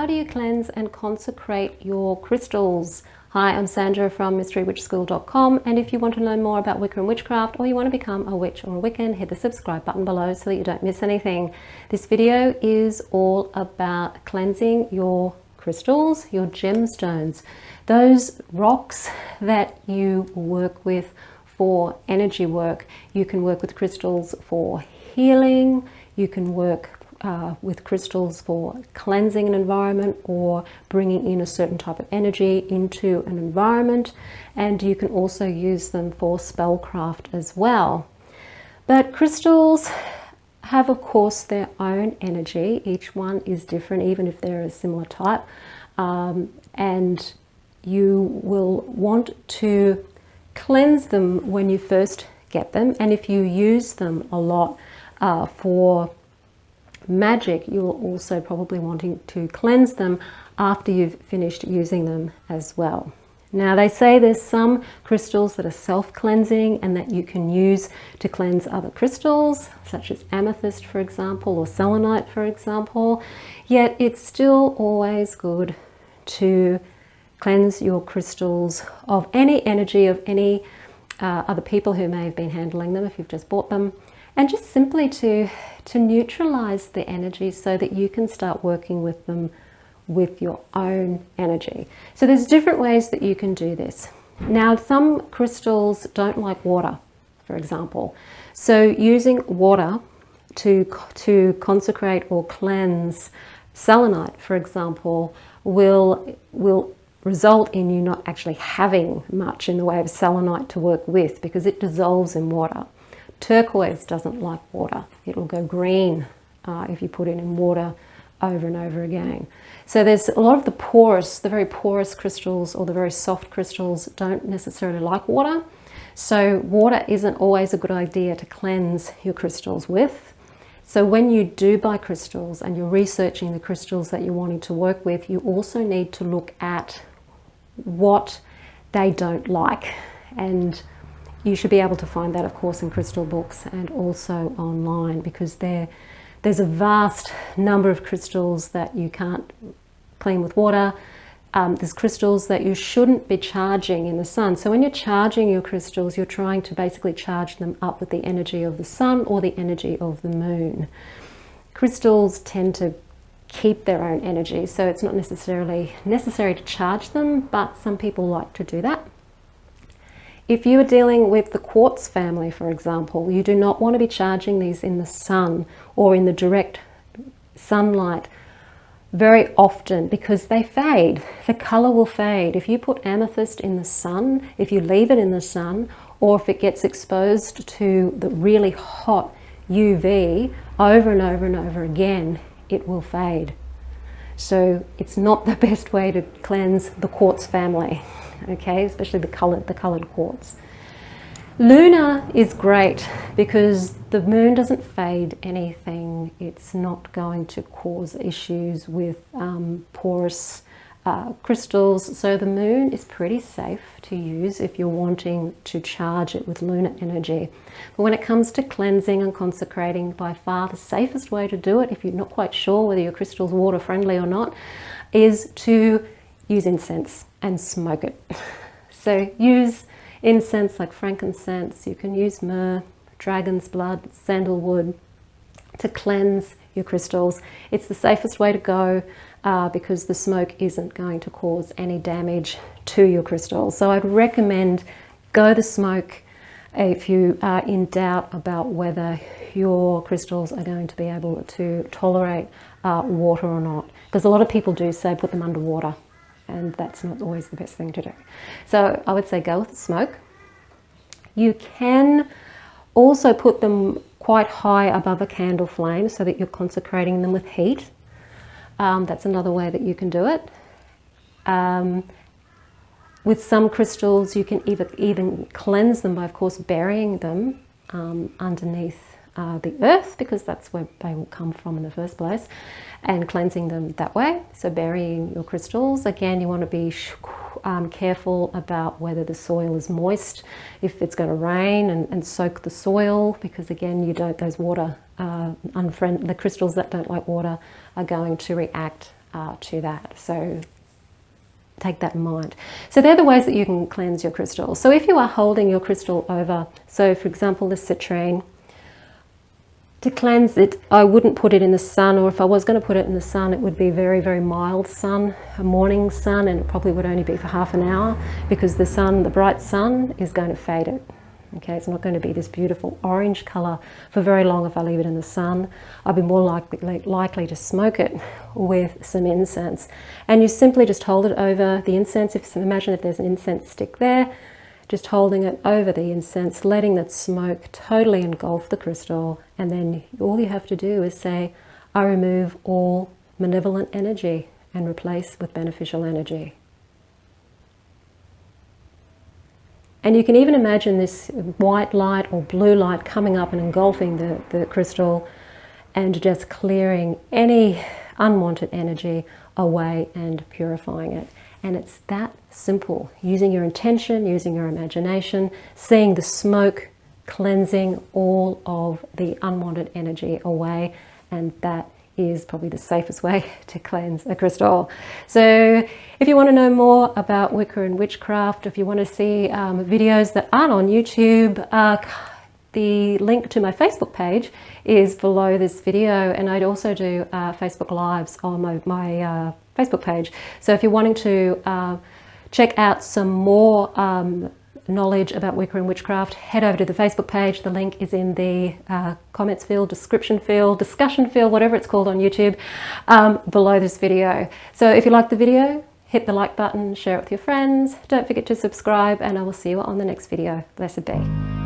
do you cleanse and consecrate your crystals? Hi, I'm Sandra from mysterywitchschool.com, and if you want to learn more about Wicca and witchcraft, or you want to become a witch or a Wiccan, hit the subscribe button below so that you don't miss anything. This video is all about cleansing your crystals, your gemstones, those rocks that you work with for energy work. You can work with crystals for healing, you can work with crystals for cleansing an environment or bringing in a certain type of energy into an environment, and you can also use them for spellcraft as well. But crystals have, of course, their own energy. Each one is different, even if they're a similar type, and you will want to cleanse them when you first get them, and if you use them a lot for magic, you'll also probably wanting to cleanse them after you've finished using them as well. Now, they say there's some crystals that are self-cleansing and that you can use to cleanse other crystals, such as amethyst, for example, or selenite, for example. Yet it's still always good to cleanse your crystals of any energy of any other people who may have been handling them if you've just bought them, and just simply to neutralize the energy so that you can start working with them with your own energy. So there's different ways that you can do this. Now, some crystals don't like water, for example. So using water to consecrate or cleanse selenite, for example, will result in you not actually having much in the way of selenite to work with, because it dissolves in water. Turquoise doesn't like water. It'll go green if you put it in water over and over again. So there's a lot of the very porous crystals or the very soft crystals don't necessarily like water. So water isn't always a good idea to cleanse your crystals with. So when you do buy crystals and you're researching the crystals that you're wanting to work with, you also need to look at what they don't like, and you should be able to find that, of course, in crystal books and also online, because there's a vast number of crystals that you can't clean with water. There's crystals that you shouldn't be charging in the sun. So when you're charging your crystals, you're trying to basically charge them up with the energy of the sun or the energy of the moon. Crystals tend to keep their own energy, so it's not necessarily necessary to charge them, but some people like to do that. If you are dealing with the quartz family, for example, you do not want to be charging these in the sun or in the direct sunlight very often, because they fade. The color will fade. If you put amethyst in the sun, if you leave it in the sun, or if it gets exposed to the really hot UV over and over and over again, it will fade. So it's not the best way to cleanse the quartz family. Okay, especially the colored quartz. Lunar is great because the moon doesn't fade anything. It's not going to cause issues with porous crystals. So the moon is pretty safe to use if you're wanting to charge it with lunar energy. But when it comes to cleansing and consecrating, by far the safest way to do it, if you're not quite sure whether your crystal's water friendly or not, is to use incense and smoke it. So use incense like frankincense. You can use myrrh, dragon's blood, sandalwood to cleanse your crystals. It's the safest way to go because the smoke isn't going to cause any damage to your crystals. So I'd recommend go the smoke if you are in doubt about whether your crystals are going to be able to tolerate water or not. Because a lot of people do say put them under water, and that's not always the best thing to do. So I would say go with the smoke. You can also put them quite high above a candle flame so that you're consecrating them with heat. That's another way that you can do it. With some crystals, you can even cleanse them by, of course, burying them underneath the earth, because that's where they will come from in the first place, and cleansing them that way. So burying your crystals, again, you want to be careful about whether the soil is moist, if it's going to rain, and soak the soil, because again, the crystals that don't like water are going to react to that. So take that in mind. So they're the ways that you can cleanse your crystal. So if you are holding your crystal over, so for example, the citrine, to cleanse it, I wouldn't put it in the sun, or if I was going to put it in the sun, it would be very, very mild sun, a morning sun, and it probably would only be for half an hour, because the sun, the bright sun, is going to fade it. Okay, it's not going to be this beautiful orange color for very long if I leave it in the sun. I'll be more likely to smoke it with some incense. And you simply just hold it over the incense. Imagine if there's an incense stick there, just holding it over the incense, letting that smoke totally engulf the crystal. And then all you have to do is say, I remove all malevolent energy and replace with beneficial energy. And you can even imagine this white light or blue light coming up and engulfing the crystal and just clearing any unwanted energy away and purifying it. And it's that simple, using your intention, using your imagination, seeing the smoke cleansing all of the unwanted energy away, and that is probably the safest way to cleanse a crystal. So if you want to know more about Wicca and witchcraft, if you want to see videos that aren't on YouTube, the link to my Facebook page is below this video, and I'd also do Facebook Lives on my Facebook page. So if you're wanting to check out some more knowledge about Wicca and witchcraft, head over to the Facebook page. The link is in the comments field, description field, discussion field, whatever it's called on YouTube, below this video. So if you like the video, hit the like button, share it with your friends. Don't forget to subscribe, and I will see you on the next video. Blessed be.